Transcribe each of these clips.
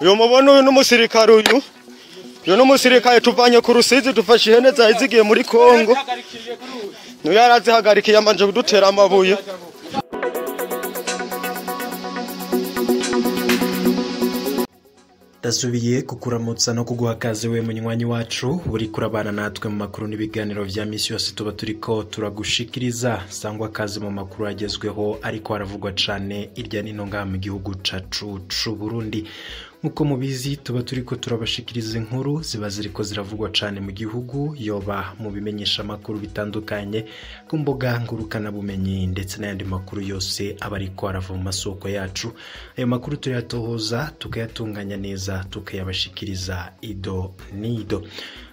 uyu mubona uyu n'umusirikare uyu n'umusirikare tuvanye ku Rusizi dufashe ihene zari zigiye muri Kongo niyo yarazihagarikiye amanje kudutera amabuye. Dasubiye kukuramutsa no kuguha kaze we munywanyi wacu uri kurabana natwe mu makuru n'ibiganiro vya misi yose tuba turiko turagushikiriza sangwa kaze mu makuru agezweho ariko haravugwa cane irya nino ngaha mu gihugu cacu c'u Burundi. Nkuko mubizi tuba turiko turabashikiriza inkuru ziba ziriko ziravugwa cane mu gihugu yoba mu bimenyesha makuru bitandukanye ku mbuga ngurukana bumenyi ndetse n'ayandi makuru yose aba ariko arava mu masoko yacu. Ayo makuru tuyatohoza tukayatunganya neza tukayabashikiriza ido nido.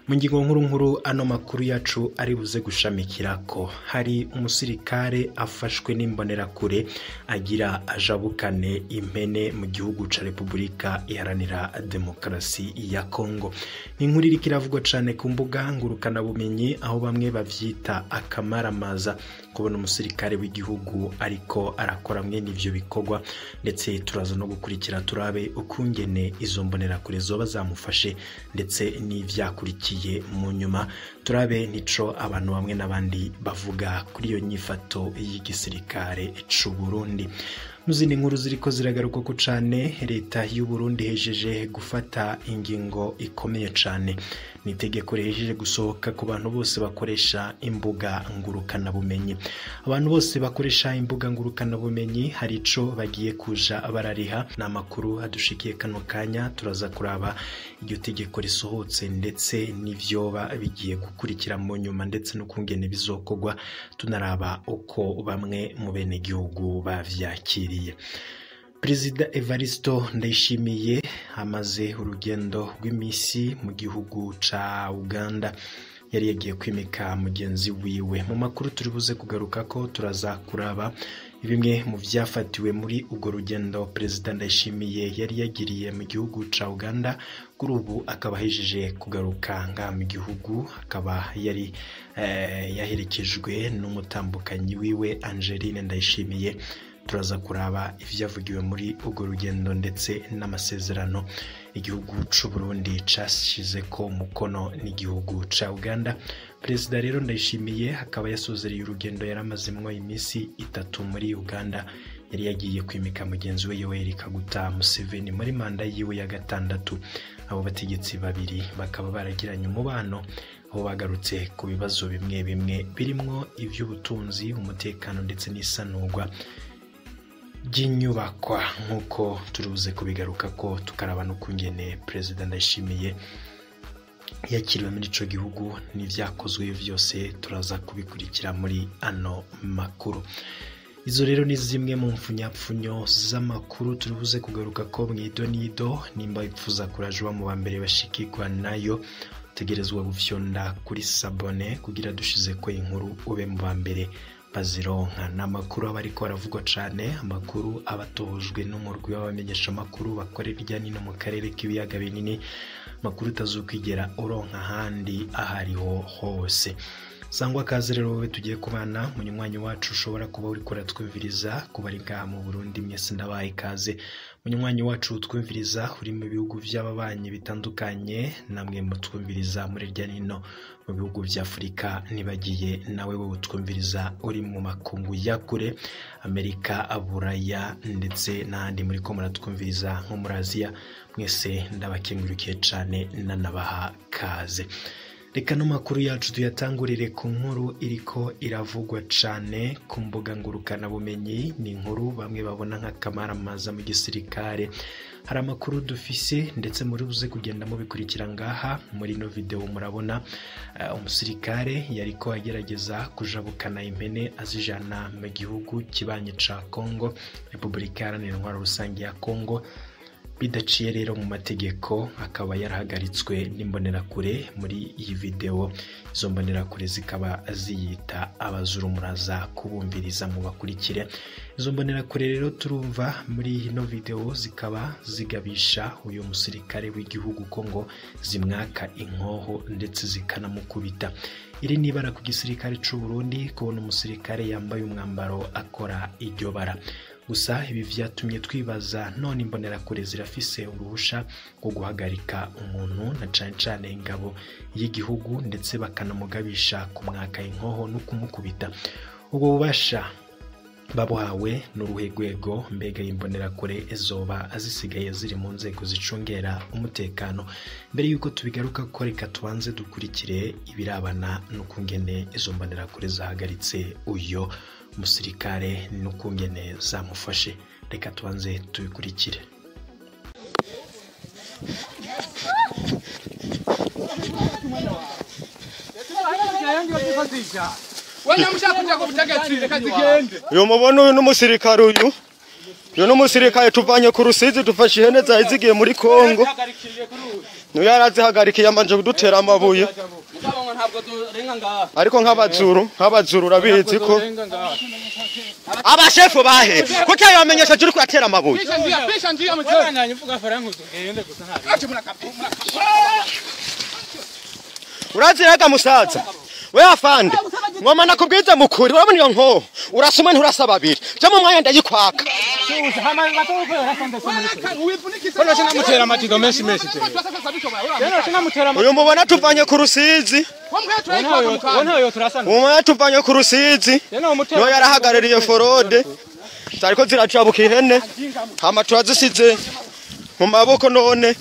Mu ngingo nkuru ano makuru yacu ari buze gushamikira ko hari umusirikare afashwe n'imbonerakure agira ajabukane impene mu gihugu ca Republika Iharanira Demokarasi ya Kongo. Inkuru iri kiravugwa cane ku mbuga ngurukana bumenyi aho bamwe bavyita akamaramaza kubona umusirikare w'igihugu ariko arakora mwene ivyo bikorwa, ndetse turaza no gukurikira turabe ukungene izo mbonerakure zoba zamufashe ndetse n'ivyakurikiye mu nyuma, turabe nico abantu bamwe n'abandi bavuga kuri iyo nyifato y'igisirikare c'u Burundi. Muzindi nkuru ziriko ziragaruka ko cane leta y'u Burundi hejeje gufata ingingo ikomeye cane. Ni itegeko rihejeje gusohoka ku bantu bose bakoresha imbuga ngurukana bumenyi. Abantu bose bakoresha imbuga ngurukana bumenyi hari ico bagiye kuja barariha. Na makuru adushikiye kano kanya turaza kuraba iryo tegeko risohotse ndetse n'ivyoba bigiye gukurikira mu nyuma ndetse no kungene bizokogwa, tunaraba uko bamwe mu bene gihugu bavyakiriye. Perezida Evaristo Ndayishimiye amaze urugendo rw'imisi mu gihugu ca Uganda, yari yagiye kwimika mugenzi wiwe. Mu makuru turibuze kugaruka ko turaza kuraba bimwe mu vyafatiwe muri ugo rugendo Perezida Ndayishimiye yari yagiriye mu gihugu ca Uganda. Kuri ubu akaba hejeje kugaruka nga mu gihugu, akaba yari yaherekejwe n'umutambukanyi wiwe Angeline Ndayishimiye. Turaza kuraba ivyavugiwe muri ugo rugendo ndetse n'amasezerano igihugu c'u Burundi cashize ko mukono n'igihugu ca Uganda. Perezida rero Ndayishimiye akaba yasozereye urugendo yaramazemwo imisi 3 muri Uganda. Yari yagiye kwimika mugenzi we Yoweri Kaguta Museveni muri manda yiwe ya 6. Abo bategetsi babiri bakaba baragiranye umubano aho bagarutse ku bibazo bimwe bimwe birimwo ivy'ubutunzi, umutekano ndetse n'isanurwa ry'inyubakwa, nkuko turubuze kubigaruka ko tukaraba no kungene Perezida Ndayishimiye yakiriwe muri ico gihugu n'ivyakozwe vyose. Turaza kubikurikira muri ano makuru. Izo rero ni zimwe mu mfunyapfunyo z'amakuru turubuze kugaruka ko mwido nido. Nimba ipfuza kurajwa mu bambere bashikirwa nayo, tegerezwa gufyonda kuri sabone kugira dushize ko inkuru ube mu bambere bazironka. N'amakuru aba ariko aravugwa cane, amakuru abatohojwe n'umurwi w'abamenyesha makuru bakorera irya nino mu karere k'ibiyaga binini, makuru utazokwigera uronka handi ahariho hose. Sangwa kaze rero wowe tugiye kubana munywanyi wacu ushobora kuba uri kuratwumviriza kuba ari ngaha mu Burundi. Mwese ndabaye kaze munywanyi wacu twumviriza uri mu bihugu by'ababanyi bitandukanye, namwe mutwumviriza muri irya nino mu bihugu vya Afrika, nibagiye nawe wowe twumviriza uri mu makungu ya kure, Amerika, Aburaya ndetse n'ahandi muri ko muratwumviriza nko muri Aziya. Mwese ndabakengurukije cane nanabaha kaze. Reka no makuru yacu tuyatangurire ku nkuru iriko iravugwa cane ku mbuga ngurukana bumenyi. Ni inkuru bamwe babona nk'akamaramaza mu gisirikare. Hari amakuru dufise ndetse muri buze kugenda mubikurikira ngaha muri no video. Murabona umusirikare yariko agerageza kujabukana impene azijana mu gihugu kibanye ca Kongo, Republika Iharanira Intwaro Rusange ya Kongo. Bidaciye rero mu mategeko, akaba yarahagaritswe n'imbonerakure. Muri iyi video izo mbonerakure zikaba ziyita abazurumuraza kubumviriza mu bakurikire. Izo mbonerakure rero turumva muri ino video zikaba zigabisha uyu musirikare w'igihugu Kongo, zimwaka inkoho ndetse zikanamukubita. Iri ni ibara ku gisirikare c'u Burundi kubona umusirikare yambaye umwambaro akora iryo bara. gusa ibi vyatumye twibaza none imbonerakure zirafise uruhusha rwo guhagarika umuntu na cane cane ingabo y'igihugu ndetse bakanamugabisha kumwaka inkoho no kumukubita ubwo bubasha babuhawe n'uruhe rwego mbega imbonerakure ezoba azisigaye ziri mu nzego zicungera umutekano mbere yuko tubigaruka ko reka tubanze dukurikire ibirabana n'ukungene izo mbonerakure zahagaritse uyo musirikare n'ukungene zamufashe reka tubanze tubikurikire. Uyu mubona uyu n'umusirikare uyu n'umusirikare tuvanye ku Rusizi dufashe ihene zahizigiye muri Kongo niyo yarazihagarikiye amanje kudutera amabuye ariko nk'abazuru urabizi ko abashefu bahe kuko yamenyesha turi kwatera amabuye uraziraga musaza we afande ngoma nakubwiza mukuri urabona iyo nko urasoma nturasa babiri cyo mu mwanya ndayikwaka uyu mubona tuvanye ku Rusizi tuvanye ku Rusizi niyo yarahagarariye forode zariko ziracabuka ihene hama turazisize mu maboko none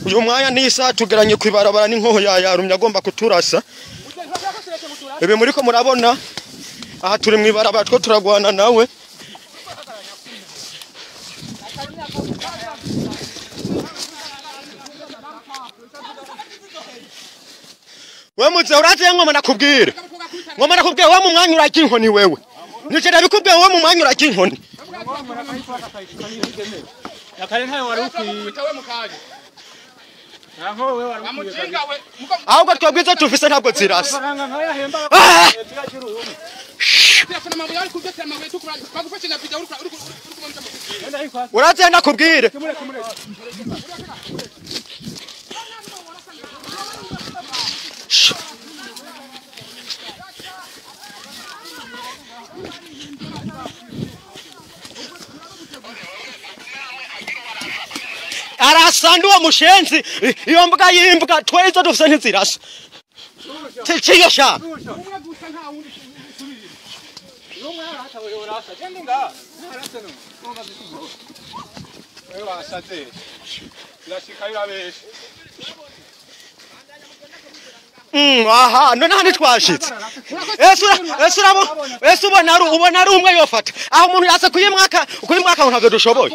uyu mwanya nisa tugeranye kwibarabara n'inkoho yarumye agomba kuturasa ibi muriko murabona aha turi mwibarabara two turagwana nawe we muze uraje ngoma nakubwire we mu mwanya urajya inkoni wewe nije ndabikubwiye we mu mwanya urajya inkoni ahubwo twabwize tufise ntabwo zirasa uraze nakubwire arasandu wa mushenzi iyo mbwa yimbwa tweza dufise ntizirasa tiyo sha aha none hano twashitse ese ubona ari umwe yofata aho umuntu yase kuyimwaka ntabwo dushoboye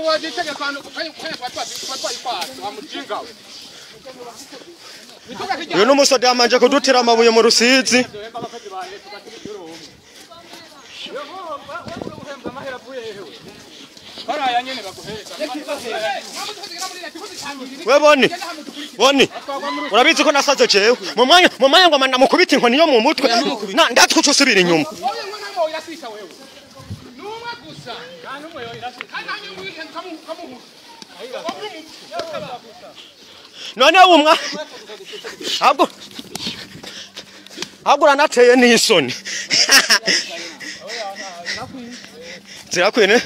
uyu n'umusode yamanje kudutira amabuye mu Rusizi we boni urabizi ko nasaze jewe mu mwanya ngo mana mukubita inkoni yo mu mutwe ndatwe usubira inyuma none umwa ahubwo uranateye n'isoni zirakwene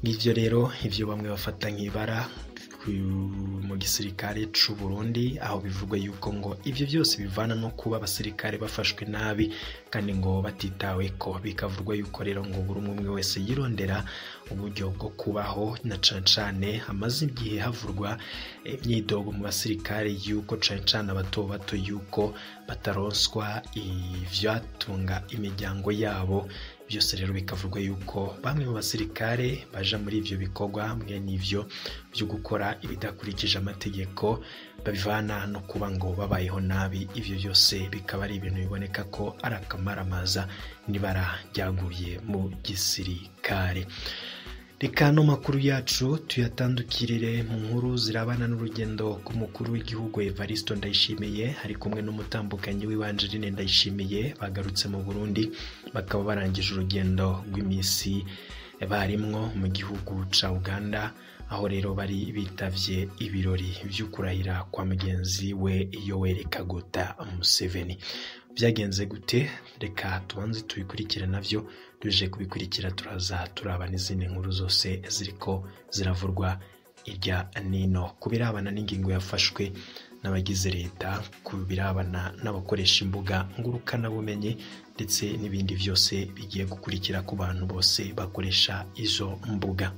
ngivyo rero ivyo bamwe bafata nk'ibara mu gisirikare c'u Burundi aho bivugwa yuko ngo ivyo byose bivana no kuba abasirikare bafashwe nabi kandi ngo batitawe ko bikavurwa yuko rero ngo buri umwe wese yirondera uburyo bwo kubaho na cancane hamaze igihe havurwa imyidogo mu basirikare yuko cancane abato yuko bataronswa ivyatunga imiryango yabo byose rero bikavurwa yuko bamwe mu basirikare baja muri ivyo bikorwa mwe n'ivyo byo gukora ibidakurikije amategeko babivana no kuba ngo babayeho nabi ivyo byose bikaba ari ibintu biboneka ko ari akamaramaza nibara ryaguye mu gisirikare. Reka no makuru yacu tuyatandukirire mu nkuru zirabana n'urugendo rw'umukuru w'igihugu Evariste Ndayishimiye ari kumwe n'umutambukanyi w'Iwanjirine Ndayishimiye bagarutse mu Burundi bakaba barangije urugendo rw'imisi barimwo mu gihugu ca Uganda aho rero bari bitavye ibirori vy'ukurahira kwa mugenzi we Yoweri Kaguta Museveni. Byagenze gute? Reka tubanze tubikurikire navyo, tuje kubikurikira turaza turaba n'izindi nkuru zose ziriko ziravurwa irya nino kubirabana n'ingingo yafashwe n'abagize leta, kubirabana n'abakoresha imbuga ngurukana bumenyi ndetse n'ibindi byose bigiye gukurikira ku bantu bose bakoresha izo mbuga.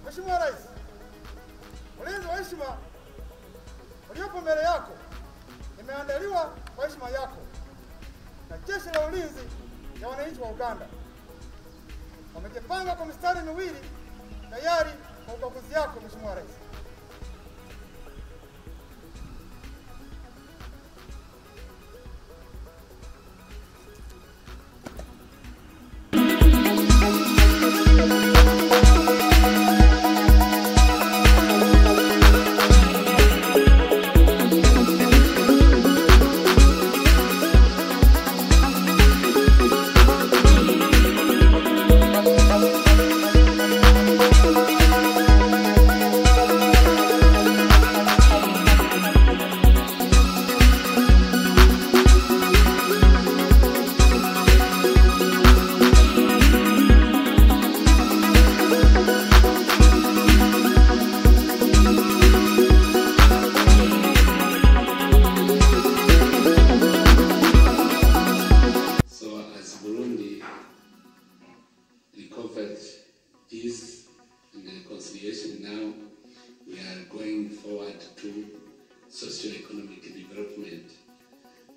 Mheshimiwa Rais, ulinzi wa heshima uliopo mbele yako imeandaliwa kwa heshima yako na Jeshi la Ulinzi ya Wananchi wa Uganda. Wamejipanga kwa mistari miwili tayari kwa ukaguzi yako Mheshimiwa Rais. Peace and reconciliation. Now we are going forward to socio-economic development,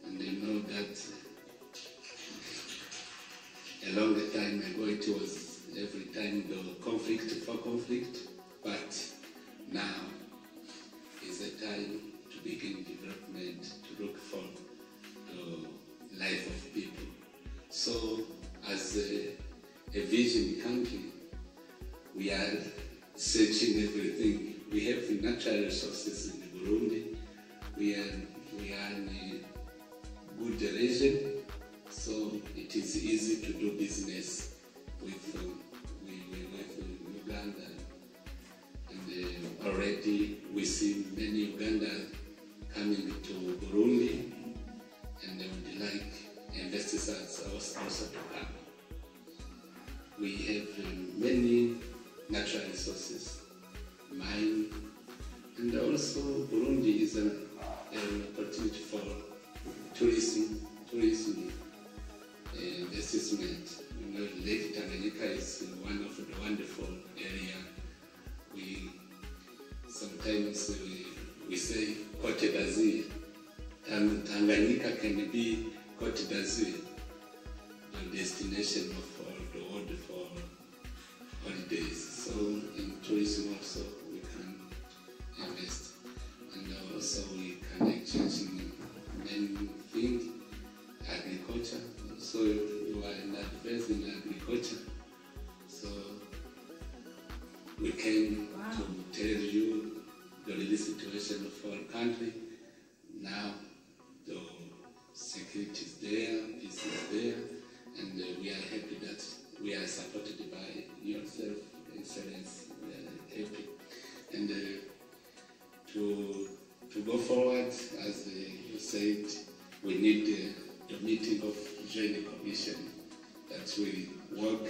and they know that a long time ago it was every time there was conflict for conflict, but now is the time to begin development, to look for the life of people. So as a vision country, we are searching everything. We have natural resources in Burundi. We are in a good region, so it is easy to do business with Uganda. And already we see many Ugandans coming to Burundi, and they would like investors also to come. We have many natural resources, mine, and also Burundi is an opportunity for tourism assessment. You know, Lake Tanganyika is one of the wonderful areas. We sometimes we say Côte d'Azur. Tanganyika can be Côte d'Azur, the destination of the world for holidays. So in tourism also we can invest, and also we can exchange in many things. Agriculture, so you are in advance in agriculture, so we came to tell you the real situation of our country. Now the security is there, peace is there, and we are happy that we are supported by yourself, Excellency. We are happy, and to go forward, as you said, we need the meeting of Joint Commission that we work.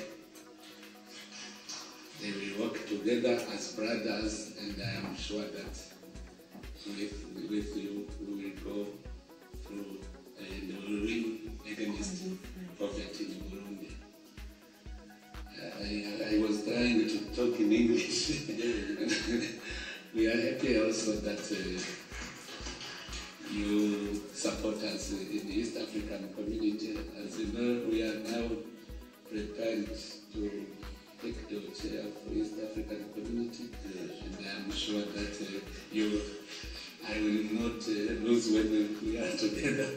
They will work together as brothers, and I am sure that with you we will go through and we will win against poverty in Burundi. I was trying to talk in English. We are happy also that you support us in the East African community. As you know, we are now prepared to take the chair for East African community, and I am sure that I will not lose when we are together.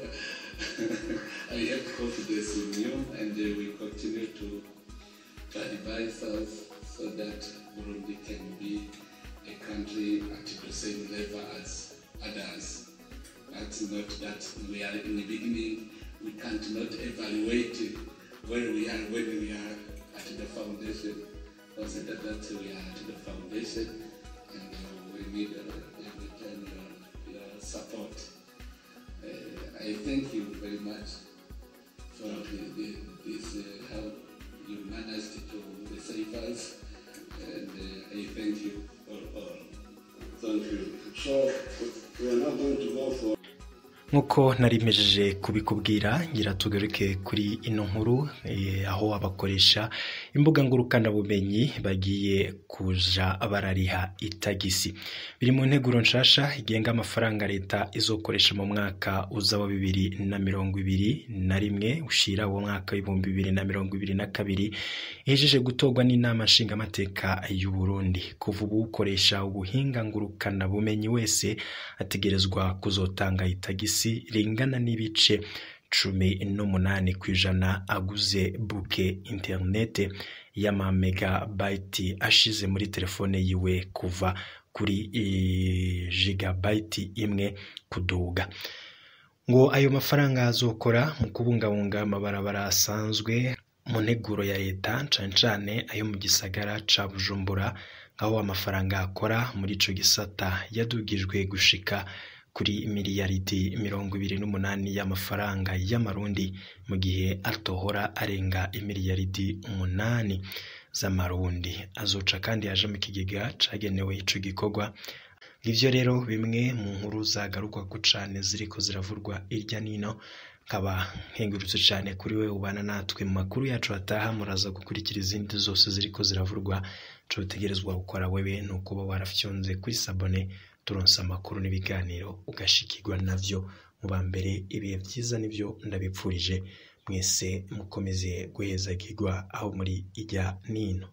I have confidence in you, and we continue to advise us so that Burundi can be a country at the same level as others. That's not that we are in the beginning. We can't not evaluate where we are when we are at the foundation. Consider that we are at the foundation, and we need every time your support. I thank you very much for this how you managed to save us, and I thank you for all. Thank you. So we are not going to go for. Nkuko narimejeje kubikubwira ngira tugaruke kuri ino nkuru aho abakoresha imbuga ngurukana bumenyi bagiye kuja barariha itagisi. Biri mu nteguro nshasha igenga amafaranga leta izokoresha mu mwaka uza wa 2021 ushira wo mwaka 2022 ihejeje gutogwa n'inama nshinga amateka y'u Burundi. Kuva ubu ukoresha ubuhinga ngurukana bumenyi wese ategerezwa kuzotanga itagisi ringana n'ibice 18% aguze buke internet y'ama megabyte ashize muri telefone yiwe kuva kuri gigabyte imwe kuduga. Ngo ayo mafaranga azokora mu kubungabunga amabarabara asanzwe mu nteguro ya leta cancane ayo mu gisagara ca Bujumbura, aho amafaranga akora muri ico gisata yadugijwe gushika kuri miliyaridi 28 y'amafaranga y'amarundi, mu gihe atohora arenga miliyaridi 8 z'amarundi. Azoca kandi yaje mu kigega cagenewe ico gikorwa. Ivyo rero bimwe mu nkuru zagaruka ku cane ziriko ziravurwa irya nino, kaba nkengurutse cyane kuri we ubana natwe mu makuru yacu ataha. Muraza gukurikira izindi zose ziriko ziravurwa. Cyo utegerezwa gukora wewe nuko ba warafyonze kuri sabone turonsa amakuru n'ibiganiro ugashikirwa navyo mu bambere. Ibihe byiza nivyo ndabipfurije mwese, mukomeze guhezagirwa aho muri ijya nino.